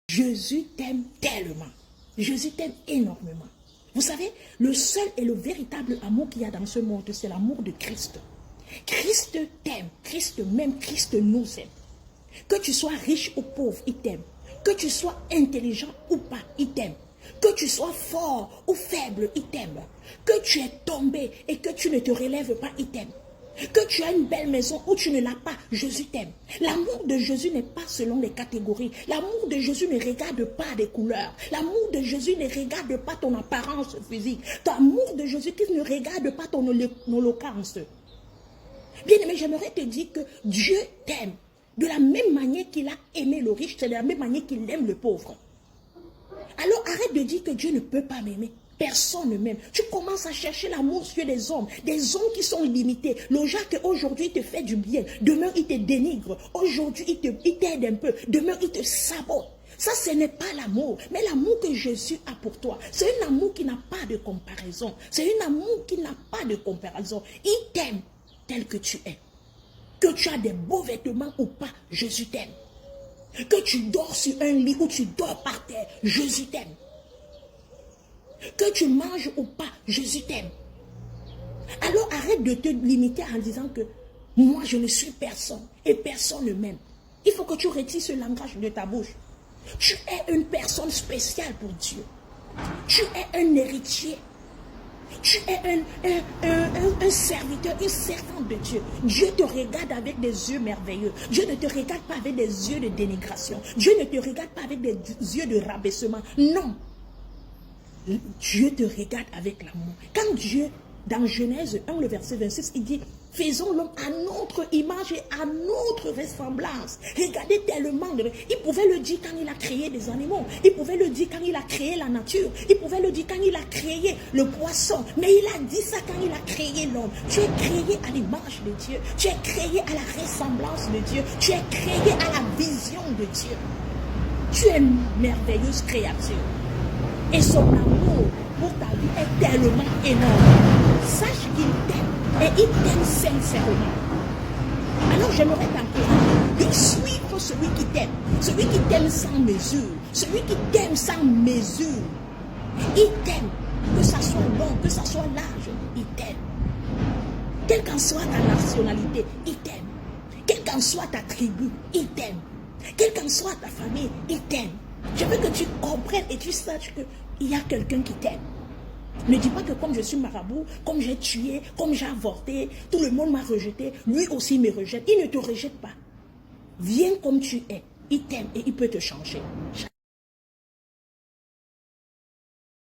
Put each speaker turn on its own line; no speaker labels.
Jésus t'aime tellement. Jésus t'aime énormément. Vous savez, le seul et le véritable amour qu'il y a dans ce monde, c'est l'amour de Christ. Christ t'aime, Christ m'aime, Christ nous aime. Que tu sois riche ou pauvre, il t'aime. Que tu sois intelligent ou pas, il t'aime. Que tu sois fort ou faible, il t'aime. Que tu es tombé et que tu ne te relèves pas, il t'aime. Que tu as une belle maison ou tu ne l'as pas, Jésus t'aime. L'amour de Jésus n'est pas selon les catégories. L'amour de Jésus ne regarde pas des couleurs. L'amour de Jésus ne regarde pas ton apparence physique. L'amour de Jésus qui ne regarde pas ton éloquence. Bien aimé, j'aimerais te dire que Dieu t'aime. De la même manière qu'il a aimé le riche, c'est de la même manière qu'il aime le pauvre. Alors arrête de dire que Dieu ne peut pas m'aimer. Personne ne m'aime. Tu commences à chercher l'amour sur des hommes qui sont limités. Le genre qu'aujourd'hui il te fait du bien, demain il te dénigre, aujourd'hui il t'aide un peu, demain il te sabote. Ça, ce n'est pas l'amour, mais l'amour que Jésus a pour toi. C'est un amour qui n'a pas de comparaison. C'est un amour qui n'a pas de comparaison. Il t'aime tel que tu es. Que tu as des beaux vêtements ou pas, Jésus t'aime. Que tu dors sur un lit ou tu dors par terre, Jésus t'aime. Que tu manges ou pas, Jésus t'aime. Alors arrête de te limiter en disant que moi je ne suis personne et personne ne m'aime. Il faut que tu retires ce langage de ta bouche. Tu es une personne spéciale pour Dieu. Tu es un héritier. Tu es un serviteur, une servante de Dieu. Dieu te regarde avec des yeux merveilleux. Dieu ne te regarde pas avec des yeux de dénigration. Dieu ne te regarde pas avec des yeux de rabaissement. Non. Dieu te regarde avec l'amour. Quand Dieu, dans Genèse 1, le verset 26, il dit, faisons l'homme à notre image et à notre ressemblance. Regardez tellement. Il pouvait le dire quand il a créé des animaux. Il pouvait le dire quand il a créé la nature. Il pouvait le dire quand il a créé le poisson. Mais il a dit ça quand il a créé l'homme. Tu es créé à l'image de Dieu. Tu es créé à la ressemblance de Dieu. Tu es créé à la vision de Dieu. Tu es une merveilleuse créature. Et son amour pour ta vie est tellement énorme. Sache qu'il t'aime et il t'aime sincèrement. Alors j'aimerais t'encourager de suivre celui qui t'aime. Celui qui t'aime sans mesure. Celui qui t'aime sans mesure. Il t'aime. Que ça soit bon, que ça soit large, il t'aime. Quelle qu'en soit ta nationalité, il t'aime. Quelle qu'en soit ta tribu, il t'aime. Quelle qu'en soit ta famille, il t'aime. Je veux que tu comprennes et tu saches qu'il y a quelqu'un qui t'aime. Ne dis pas que comme je suis marabout, comme j'ai tué, comme j'ai avorté, tout le monde m'a rejeté, lui aussi me rejette. Il ne te rejette pas. Viens comme tu es. Il t'aime et il peut te changer.